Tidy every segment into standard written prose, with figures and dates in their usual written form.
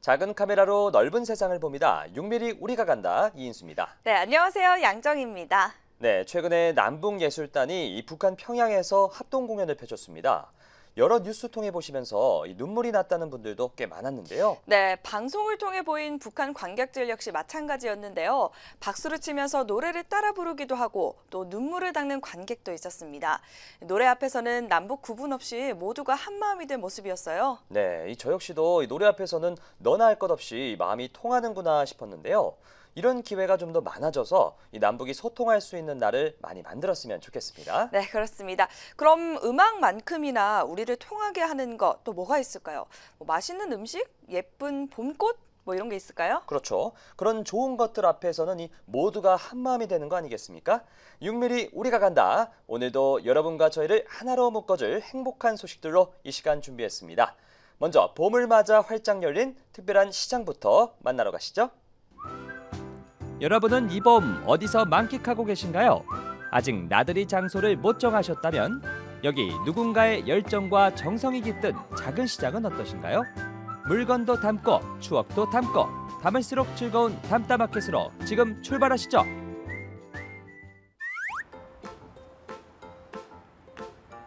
작은 카메라로 넓은 세상을 봅니다. 6mm 우리가 간다. 이인수입니다. 네, 안녕하세요. 양정입니다. 네, 최근에 남북예술단이 이 북한 평양에서 합동 공연을 펼쳤습니다. 여러 뉴스 통해 보시면서 눈물이 났다는 분들도 꽤 많았는데요. 네, 방송을 통해 보인 북한 관객들 역시 마찬가지였는데요. 박수를 치면서 노래를 따라 부르기도 하고 또 눈물을 닦는 관객도 있었습니다. 노래 앞에서는 남북 구분 없이 모두가 한마음이 된 모습이었어요. 네, 저 역시도 이 노래 앞에서는 너나 할 것 없이 마음이 통하는구나 싶었는데요. 이런 기회가 좀 더 많아져서 이 남북이 소통할 수 있는 날을 많이 만들었으면 좋겠습니다. 네, 그렇습니다. 그럼 음악만큼이나 우리를 통하게 하는 것 또 뭐가 있을까요? 맛있는 음식, 예쁜 봄꽃 뭐 이런 게 있을까요? 그렇죠. 그런 좋은 것들 앞에서는 이 모두가 한마음이 되는 거 아니겠습니까? 6mm 우리가 간다. 오늘도 여러분과 저희를 하나로 묶어줄 행복한 소식들로 이 시간 준비했습니다. 먼저 봄을 맞아 활짝 열린 특별한 시장부터 만나러 가시죠. 여러분은 이 봄 어디서 만끽하고 계신가요? 아직 나들이 장소를 못 정하셨다면 여기 누군가의 열정과 정성이 깃든 작은 시장은 어떠신가요? 물건도 담고 추억도 담고 담을수록 즐거운 담다마켓으로 지금 출발하시죠.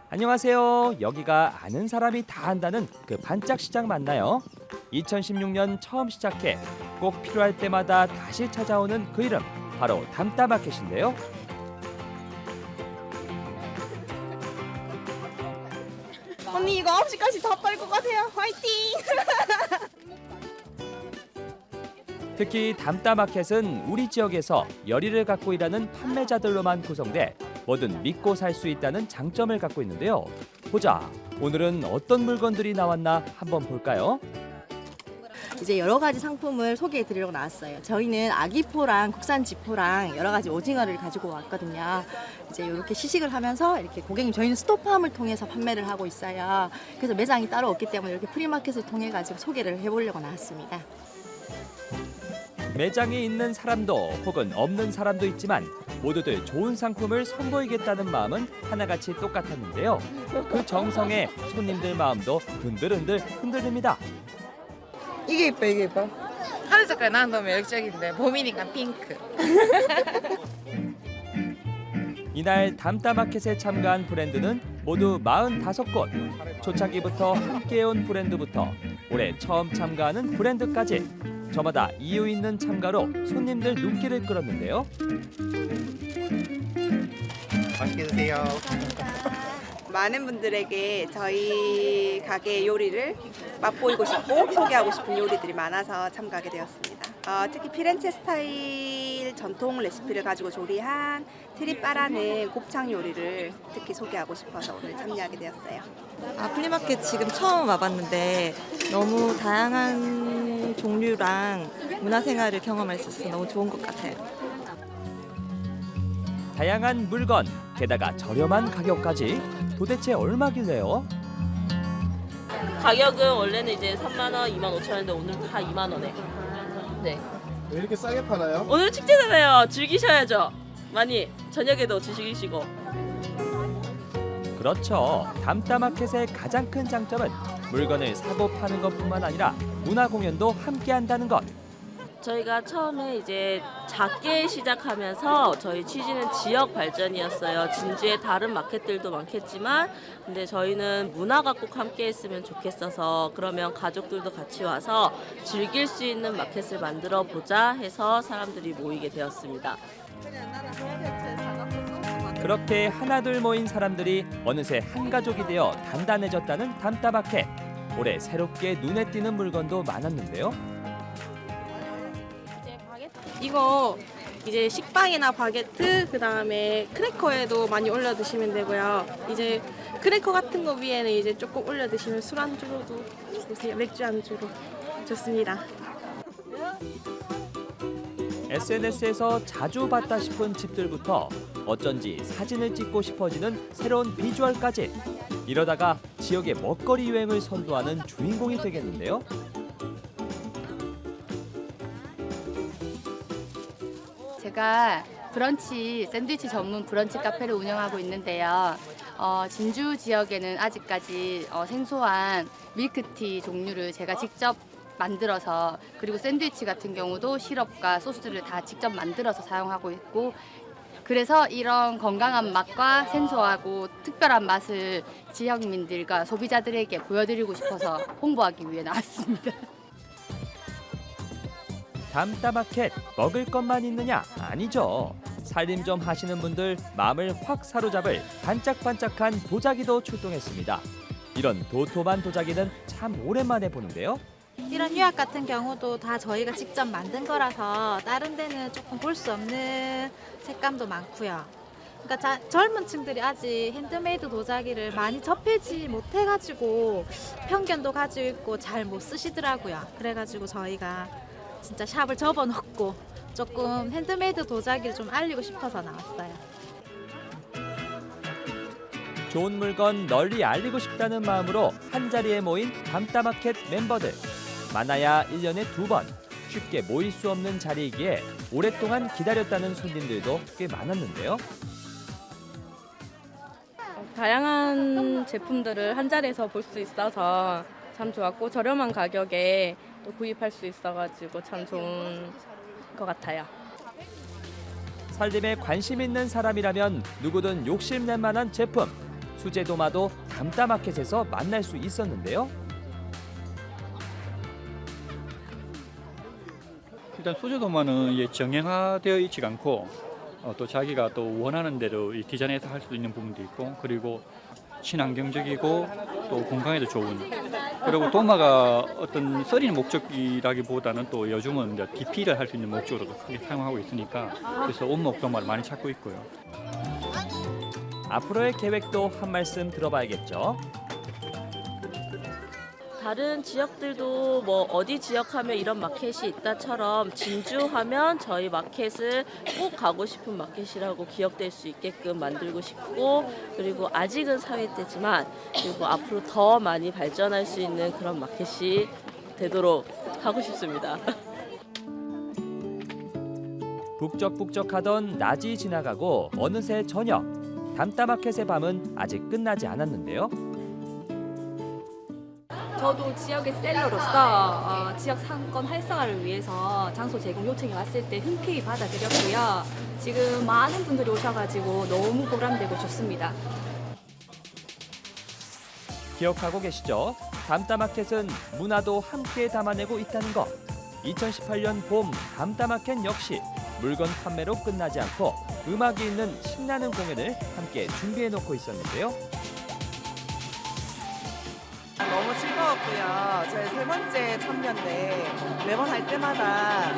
안녕하세요. 여기가 아는 사람이 다 안다는 그 반짝시장 맞나요? 2016년 처음 시작해 꼭 필요할 때마다 다시 찾아오는 그 이름 바로 담다마켓인데요. 언니 이거 9시까지 다 빨고 가세요. 화이팅! 특히 담다마켓은 우리 지역에서 열의를 갖고 일하는 판매자들로만 구성돼 뭐든 믿고 살 수 있다는 장점을 갖고 있는데요. 보자, 오늘은 어떤 물건들이 나왔나 한번 볼까요? 이제 여러 가지 상품을 소개해 드리려고 나왔어요. 저희는 아기포랑 국산 지포랑 여러 가지 오징어를 가지고 왔거든요. 이제 이렇게 시식을 하면서 이렇게 고객님 저희는 스토팜을 통해서 판매를 하고 있어요. 그래서 매장이 따로 없기 때문에 이렇게 프리마켓을 통해 가지고 소개를 해보려고 나왔습니다. 매장에 있는 사람도 혹은 없는 사람도 있지만 모두들 좋은 상품을 선보이겠다는 마음은 하나같이 똑같았는데요. 그 정성에 손님들 마음도 흔들흔들 흔들립니다. 이게 이뻐, 이게 이뻐. 하늘 색깔 난 너무 매력적인데 봄이니까 핑크. 이날 담다마켓에 참가한 브랜드는 모두 45곳. 초창기부터 함께해온 브랜드부터 올해 처음 참가하는 브랜드까지 저마다 이유 있는 참가로 손님들 눈길을 끌었는데요. 맛있게 드세요. 많은 분들에게 저희 가게 요리를 맛보이고 싶고 소개하고 싶은 요리들이 많아서 참가하게 되었습니다. 특히 피렌체 스타일 전통 레시피를 가지고 조리한 트리빠라는 곱창 요리를 특히 소개하고 싶어서 오늘 참여하게 되었어요. 플리마켓 지금 처음 와봤는데 너무 다양한 종류랑 문화생활을 경험할 수 있어서 너무 좋은 것 같아요. 다양한 물건, 게다가 저렴한 가격까지 도대체 얼마길래요? 가격은 원래는 이제 3만 원, 2만 5천 원인데 오늘 다 2만 원에. 네. 왜 이렇게 싸게 파나요? 오늘 축제잖아요. 즐기셔야죠. 많이 저녁에도 즐기시고. 그렇죠. 담다마켓의 가장 큰 장점은 물건을 사고 파는 것뿐만 아니라 문화 공연도 함께한다는 것. 저희가 처음에 이제 작게 시작하면서 저희 취지는 지역 발전이었어요. 진주에 다른 마켓들도 많겠지만 근데 저희는 문화가 꼭 함께 했으면 좋겠어서 그러면 가족들도 같이 와서 즐길 수 있는 마켓을 만들어 보자 해서 사람들이 모이게 되었습니다. 그렇게 하나둘 모인 사람들이 어느새 한 가족이 되어 단단해졌다는 담다마켓. 올해 새롭게 눈에 띄는 물건도 많았는데요. 이거 이제 식빵이나 바게트 그다음에 크래커에도 많이 올려 드시면 되고요. 이제 크래커 같은 거 위에는 이제 조금 올려 드시면 술안주로도 좋으세요. 맥주 안주로 좋습니다. SNS에서 자주 봤다 싶은 집들부터 어쩐지 사진을 찍고 싶어지는 새로운 비주얼까지 이러다가 지역의 먹거리 유행을 선도하는 주인공이 되겠는데요. 제가 브런치, 샌드위치 전문 브런치 카페를 운영하고 있는데요. 진주 지역에는 아직까지 생소한 밀크티 종류를 제가 직접 만들어서 그리고 샌드위치 같은 경우도 시럽과 소스를 다 직접 만들어서 사용하고 있고 그래서 이런 건강한 맛과 생소하고 특별한 맛을 지역민들과 소비자들에게 보여드리고 싶어서 홍보하기 위해 나왔습니다. 담다마켓 먹을 것만 있느냐? 아니죠. 살림 좀 하시는 분들 마음을 확 사로잡을 반짝반짝한 도자기도 출동했습니다. 이런 도톰한 도자기는 참 오랜만에 보는데요. 이런 유약 같은 경우도 다 저희가 직접 만든 거라서 다른 데는 조금 볼 수 없는 색감도 많고요. 그러니까 젊은 층들이 아직 핸드메이드 도자기를 많이 접하지 못해가지고 편견도 가지고 있고 잘 못 쓰시더라고요. 그래가지고 저희가 진짜 샵을 접어놓고 조금 핸드메이드 도자기를 좀 알리고 싶어서 나왔어요. 좋은 물건 널리 알리고 싶다는 마음으로 한자리에 모인 담다마켓 멤버들. 많아야 1년에 2번. 쉽게 모일 수 없는 자리이기에 오랫동안 기다렸다는 손님들도 꽤 많았는데요. 다양한 제품들을 한 자리에서 볼 수 있어서 참 좋았고 저렴한 가격에 또 구입할 수 있어가지고 참 좋은 것 같아요. 살림에 관심 있는 사람이라면 누구든 욕심낼 만한 제품. 수제도마도 담다마켓에서 만날 수 있었는데요. 일단 수제도마는 이게 정형화되어 있지가 않고 또 자기가 또 원하는 대로 이 디자인해서 할 수 있는 부분도 있고 그리고 친환경적이고 또 건강에도 좋은 그리고 도마가 어떤 썰이는 목적이라기보다는 또 요즘은 이제 DP를 할 수 있는 목적으로 크게 사용하고 있으니까 그래서 온목 도마를 많이 찾고 있고요. 앞으로의 계획도 한 말씀 들어봐야겠죠. 다른 지역들도 뭐 어디 지역하면 이런 마켓이 있다처럼 진주하면 저희 마켓을 꼭 가고 싶은 마켓이라고 기억될 수 있게끔 만들고 싶고 그리고 아직은 사회 때지만 그리고 앞으로 더 많이 발전할 수 있는 그런 마켓이 되도록 하고 싶습니다. 북적북적하던 낮이 지나가고 어느새 저녁. 담다마켓의 밤은 아직 끝나지 않았는데요. 저도 지역의 셀러로서 지역 상권 활성화를 위해서 장소 제공 요청이 왔을 때 흔쾌히 받아들였고요. 지금 많은 분들이 오셔가지고 너무 보람되고 좋습니다. 기억하고 계시죠? 담다마켓은 문화도 함께 담아내고 있다는 것. 2018년 봄 담다마켓 역시 물건 판매로 끝나지 않고 음악이 있는 신나는 공연을 함께 준비해놓고 있었는데요. 너무 즐거웠고요. 저희 3번째 참여인데 매번 할 때마다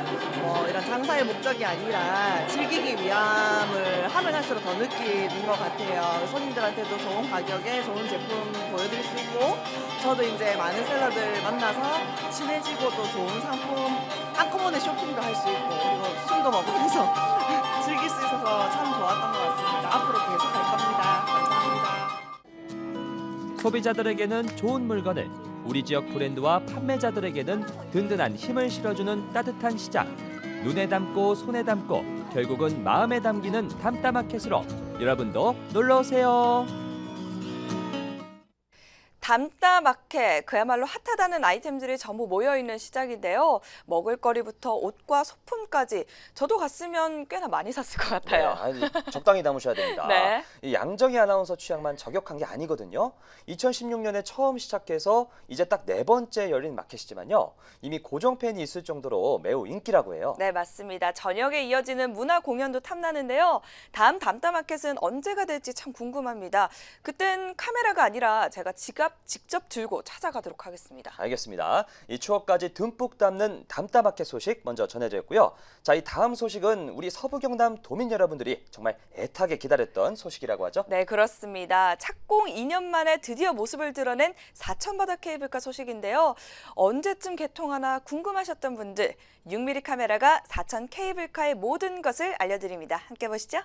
이런 장사의 목적이 아니라 즐기기 위함을 하면 할수록 더 느끼는 것 같아요. 손님들한테도 좋은 가격에 좋은 제품 보여드릴 수 있고 저도 이제 많은 셀러들 만나서 친해지고 또 좋은 상품 한꺼번에 쇼핑도 할 수 있고 그리고 술도 먹으면서 즐길 수 있어서 참 좋았던 것 같습니다. 앞으로 계속 할 겁니다. 감사합니다. 소비자들에게는 좋은 물건을, 우리 지역 브랜드와 판매자들에게는 든든한 힘을 실어주는 따뜻한 시장. 눈에 담고 손에 담고 결국은 마음에 담기는 담다마켓으로 여러분도 놀러오세요. 담다마켓, 그야말로 핫하다는 아이템들이 전부 모여있는 시장인데요. 먹을거리부터 옷과 소품까지 저도 갔으면 꽤나 많이 샀을 것 같아요. 네, 아니, 적당히 담으셔야 됩니다. 네. 이 양정희 아나운서 취향만 저격한 게 아니거든요. 2016년에 처음 시작해서 이제 딱 4번째 열린 마켓이지만요. 이미 고정 팬이 있을 정도로 매우 인기라고 해요. 네, 맞습니다. 저녁에 이어지는 문화 공연도 탐나는데요. 다음 담다마켓은 언제가 될지 참 궁금합니다. 그땐 카메라가 아니라 제가 지갑 직접 들고 찾아가도록 하겠습니다. 알겠습니다. 이 추억까지 듬뿍 담는 담다마켓 소식 먼저 전해드렸고요. 자, 이 다음 소식은 우리 서부 경남 도민 여러분들이 정말 애타게 기다렸던 소식이라고 하죠. 네, 그렇습니다. 착공 2년 만에 드디어 모습을 드러낸 사천바다 케이블카 소식인데요. 언제쯤 개통하나 궁금하셨던 분들, 6mm 카메라가 사천 케이블카의 모든 것을 알려드립니다. 함께 보시죠.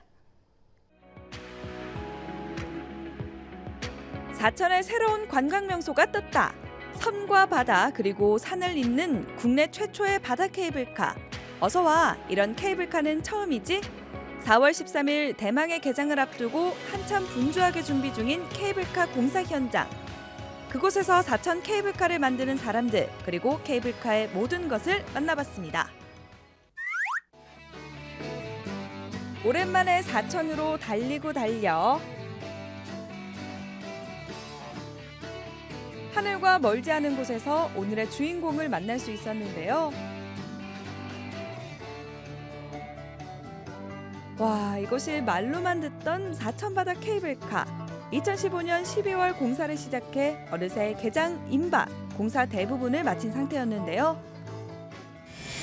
사천의 새로운 관광 명소가 떴다. 섬과 바다 그리고 산을 잇는 국내 최초의 바다 케이블카. 어서 와, 이런 케이블카는 처음이지? 4월 13일 대망의 개장을 앞두고 한참 분주하게 준비 중인 케이블카 공사 현장. 그곳에서 사천 케이블카를 만드는 사람들, 그리고 케이블카의 모든 것을 만나봤습니다. 오랜만에 사천으로 달리고 달려 하늘과 멀지 않은 곳에서 오늘의 주인공을 만날 수 있었는데요. 와, 이곳이 말로만 듣던 사천바다 케이블카. 2015년 12월 공사를 시작해 어느새 개장 임박, 공사 대부분을 마친 상태였는데요.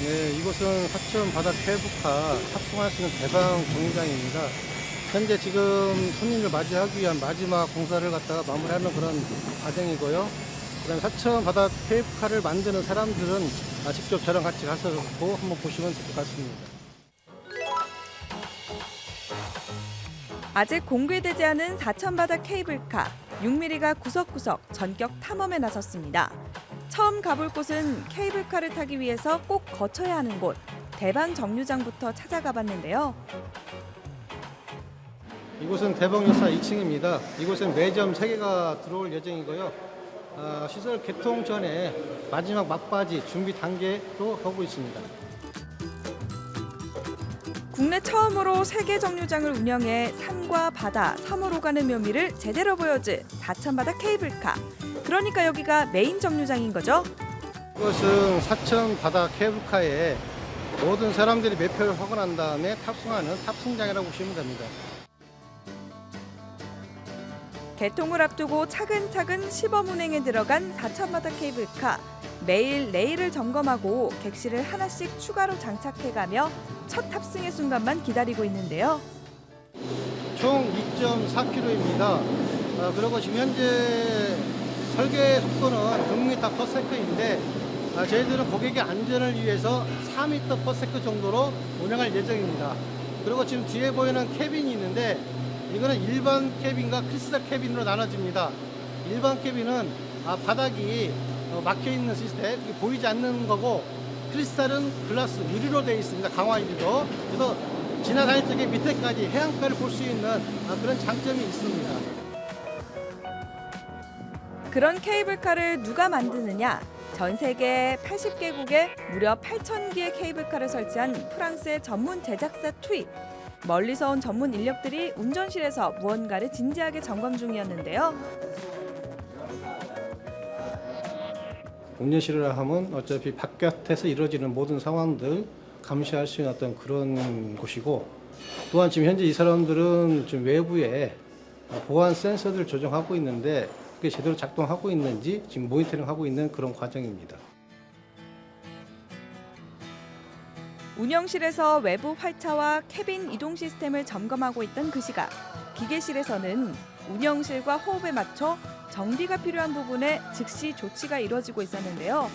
네, 이곳은 사천 바다 케이블카 탑승할 수 있는 대방 정류장입니다. 현재 지금 손님을 맞이하기 위한 마지막 공사를 갖다가 마무리하는 그런 과정이고요. 그다음 사천 바다 케이블카를 만드는 사람들은 직접 저랑 같이 가서 한번 보시면 될 것 같습니다. 아직 공개되지 않은 사천바다 케이블카. 6mm가 구석구석 전격 탐험에 나섰습니다. 처음 가볼 곳은 케이블카를 타기 위해서 꼭 거쳐야 하는 곳, 대방 정류장부터 찾아가 봤는데요. 이곳은 대방역사 2층입니다. 이곳엔 매점 3개가 들어올 예정이고요. 시설 개통 전에 마지막 막바지 준비 단계로 하고 있습니다. 국내 처음으로 세계 정류장을 운영해 산과 바다, 섬을 오가는 묘미를 제대로 보여줄 사천바다 케이블카. 그러니까 여기가 메인 정류장인 거죠? 이것은 사천 바다 케이블카에 모든 사람들이 매표를 하고 난 다음에 탑승하는 탑승장이라고 보시면 됩니다. 개통을 앞두고 차근차근 시범 운행에 들어간 사천바다 케이블카. 매일 레일을 점검하고 객실을 하나씩 추가로 장착해가며 첫 탑승의 순간만 기다리고 있는데요. 총 2.4km입니다. 그리고 지금 현재 설계 속도는 6m/s인데 저희들은 고객의 안전을 위해서 4m/s 정도로 운행할 예정입니다. 그리고 지금 뒤에 보이는 캐빈이 있는데 이거는 일반 캐빈과 크리스탈 캐빈으로 나눠집니다. 일반 캐빈은 바닥이 막혀있는 시스템, 보이지 않는 거고, 크리스탈은 글라스, 유리로 되어 있습니다. 강화 유리로. 그래서 지나다닐 적에 밑에까지 해안가를 볼 수 있는 그런 장점이 있습니다. 그런 케이블카를 누가 만드느냐? 전 세계 80개국에 무려 8,000개의 케이블카를 설치한 프랑스의 전문 제작사 투입. 멀리서 온 전문 인력들이 운전실에서 무언가를 진지하게 점검 중이었는데요. 운전실이라 하면 어차피 바깥에서 이루어지는 모든 상황들 감시할 수 있는 어떤 그런 곳이고, 또한 지금 현재 이 사람들은 좀 외부에 보안 센서들을 조정하고 있는데 그게 제대로 작동하고 있는지 지금 모니터링하고 있는 그런 과정입니다. 운영실에서 외부 활차와 캐빈 이동 시스템을 점검하고 있던 그 시각, 기계실에서는 운영실과 호흡에 맞춰 정비가 필요한 부분에 즉시 조치가 이루어지고 있었는데요.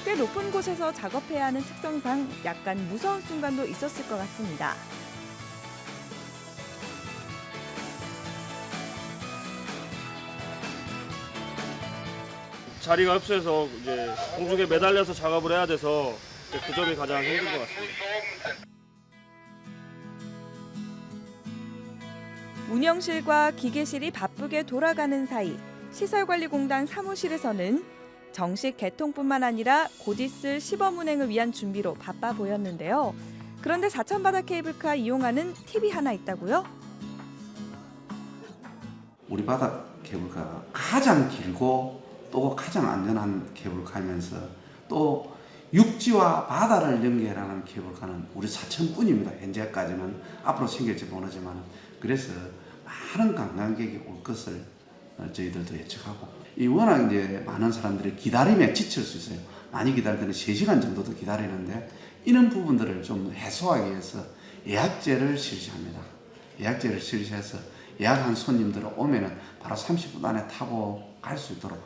꽤 높은 곳에서 작업해야 하는 특성상 약간 무서운 순간도 있었을 것 같습니다. 자리가 협소해서 이제 공중에 매달려서 작업을 해야 돼서 그 점이 가장 힘든 것 같습니다. 운영실과 기계실이 바쁘게 돌아가는 사이 시설관리공단 사무실에서는 정식 개통뿐만 아니라 곧 있을 시범 운행을 위한 준비로 바빠 보였는데요. 그런데 사천바다 케이블카 이용하는 팁이 하나 있다고요? 우리 바다 케이블카가 가장 길고 또 가장 안전한 케이블카이면서 또 육지와 바다를 연결하는 케이블카는 우리 사천뿐입니다. 현재까지는 앞으로 생길지 모르지만, 그래서 많은 관광객이 올 것을 저희들도 예측하고, 이 워낙 이제 많은 사람들이 기다림에 지칠 수 있어요. 많이 기다릴 때는 3시간 정도도 기다리는데, 이런 부분들을 좀 해소하기 위해서 예약제를 실시합니다. 예약제를 실시해서 예약한 손님들 오면은 바로 30분 안에 타고 갈 수 있도록.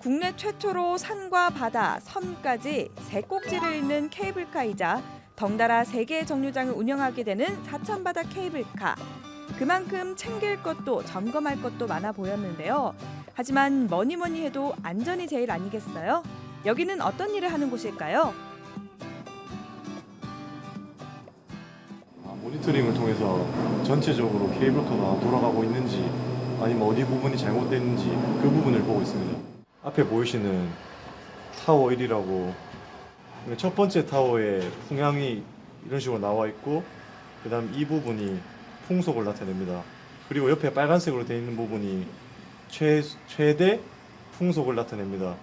국내 최초로 산과 바다, 섬까지 세 꼭지를 잇는 케이블카이자 덩달아 3개의 정류장을 운영하게 되는 사천바다 케이블카. 그만큼 챙길 것도 점검할 것도 많아 보였는데요. 하지만 뭐니 해도 안전이 제일 아니겠어요? 여기는 어떤 일을 하는 곳일까요? 모니터링을 통해서 전체적으로 케이블카가 돌아가고 있는지, 아니면 어디 부분이 잘못됐는지 그 부분을 보고 있습니다. 앞에 보이시는 타워 1이라고 첫 번째 타워에 풍향이 이런 식으로 나와 있고 그 다음 이 부분이 풍속을 나타냅니다. 그리고 옆에 빨간색으로 되어 있는 부분이 최대 풍속을 나타냅니다.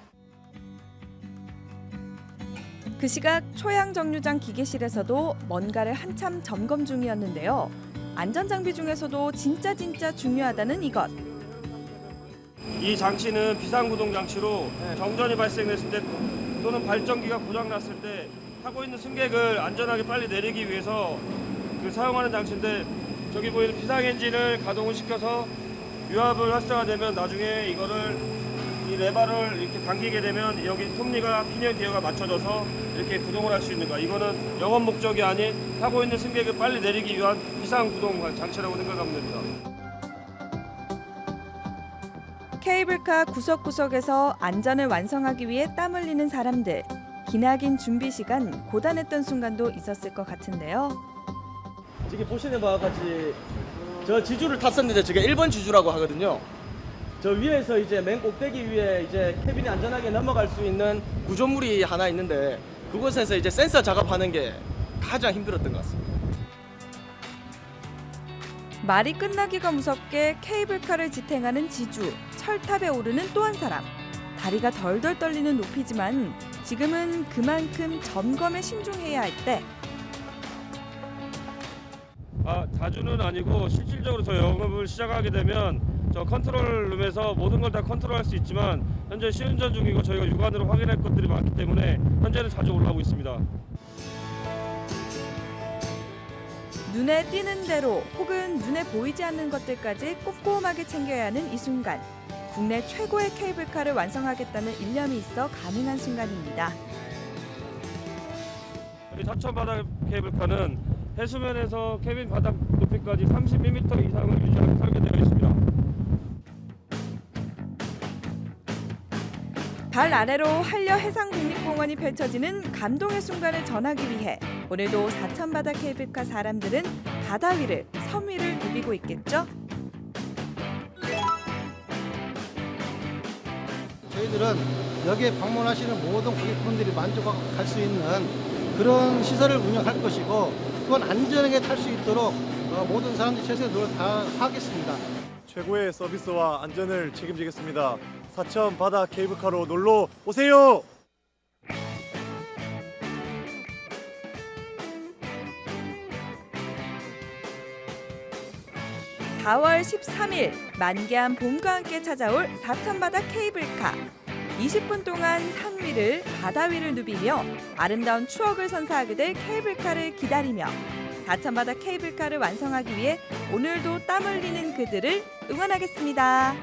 그 시각 초양정류장 기계실에서도 뭔가를 한참 점검 중이었는데요. 안전장비 중에서도 진짜 중요하다는 이것. 이 장치는 비상구동 장치로 정전이 발생했을 때 또는 발전기가 고장났을 때 타고 있는 승객을 안전하게 빨리 내리기 위해서 사용하는 장치인데 저기 보이는 비상엔진을 가동을 시켜서 유압을 활성화되면 나중에 이거를 이 레버를 이렇게 당기게 되면 여기 톱니가 피니언 기어가 맞춰져서 이렇게 구동을 할 수 있는 거야. 이거는 영업 목적이 아닌 타고 있는 승객을 빨리 내리기 위한 비상구동 장치라고 생각하면 됩니다. 케이블카 구석구석에서 안전을 완성하기 위해 땀 흘리는 사람들. 기나긴 준비 시간 고단했던 순간도 있었을 것 같은데요. 지금 보시는 바와 같이 저 지주를 탔었는데 저게 1번 지주라고 하거든요. 저 위에서 이제 맨 꼭대기 위에 이제 캐빈이 안전하게 넘어갈 수 있는 구조물이 하나 있는데 그곳에서 이제 센서 작업하는 게 가장 힘들었던 것 같습니다. 말이 끝나기가 무섭게 케이블카를 지탱하는 지주, 철탑에 오르는 또 한 사람. 다리가 덜덜 떨리는 높이지만 지금은 그만큼 점검에 신중해야 할 때. 자주는 아니고 실질적으로 저 영업을 시작하게 되면 저 컨트롤룸에서 모든 걸 다 컨트롤할 수 있지만 현재 시운전 중이고 저희가 육안으로 확인할 것들이 많기 때문에 현재는 자주 올라오고 있습니다. 눈에 띄는 대로 혹은 눈에 보이지 않는 것들까지 꼼꼼하게 챙겨야 하는 이 순간. 국내 최고의 케이블카를 완성하겠다는 일념이 있어 가능한 순간입니다. 사천 바다 케이블카는 해수면에서 캐빈 바닥 높이까지 32m 이상을 유지하게 설계되어 있습니다. 발 아래로 한려해상국립공원이 펼쳐지는 감동의 순간을 전하기 위해 오늘도 사천바다 케이블카 사람들은 바다 위를, 섬 위를 누비고 있겠죠? 저희들은 여기에 방문하시는 모든 고객분들이 만족할 수 있는 그런 시설을 운영할 것이고 그건 안전하게 탈 수 있도록 모든 사람들이 최선의 노력을 다하겠습니다. 최고의 서비스와 안전을 책임지겠습니다. 사천 바다 케이블카로 놀러 오세요. 4월 13일 만개한 봄과 함께 찾아올 사천바다 케이블카. 20분 동안 산 위를 바다 위를 누비며 아름다운 추억을 선사하게 될 케이블카를 기다리며 사천바다 케이블카를 완성하기 위해 오늘도 땀 흘리는 그들을 응원하겠습니다.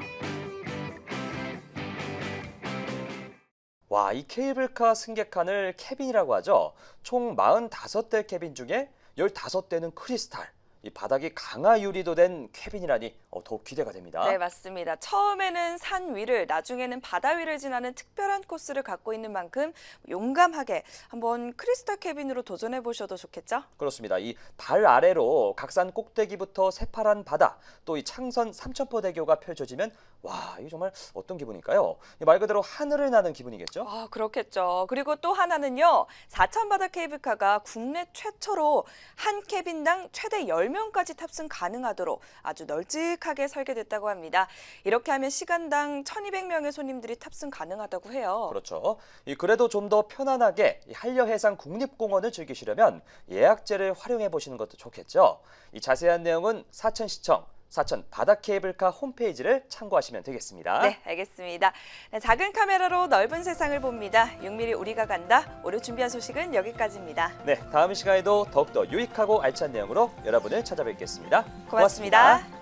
와, 이 케이블카 승객칸을 캐빈이라고 하죠. 총 45대 캐빈 중에 15대는 크리스탈. 이 바닥이 강화 유리도 된 캐빈이라니 더욱 기대가 됩니다. 네, 맞습니다. 처음에는 산 위를, 나중에는 바다 위를 지나는 특별한 코스를 갖고 있는 만큼 용감하게 한번 크리스탈 캐빈으로 도전해 보셔도 좋겠죠? 그렇습니다. 이 발 아래로 각산 꼭대기부터 새파란 바다, 또 이 창선 삼천포대교가 펼쳐지면 와, 이거 정말 어떤 기분일까요? 말 그대로 하늘을 나는 기분이겠죠? 아, 그렇겠죠. 그리고 또 하나는요. 사천바다 케이블카가 국내 최초로 한 캐빈당 최대 10명까지 탑승 가능하도록 아주 널찍하게 설계됐다고 합니다. 이렇게 하면 시간당 1,200명의 손님들이 탑승 가능하다고 해요. 그렇죠. 그래도 좀 더 편안하게 한려해상 국립공원을 즐기시려면 예약제를 활용해 보시는 것도 좋겠죠. 이 자세한 내용은 사천시청 사천 바다 케이블카 홈페이지를 참고하시면 되겠습니다. 네, 알겠습니다. 네, 작은 카메라로 넓은 세상을 봅니다. 6mm 우리가 간다. 오늘 준비한 소식은 여기까지입니다. 네, 다음 시간에도 더욱더 유익하고 알찬 내용으로 여러분을 찾아뵙겠습니다. 고맙습니다.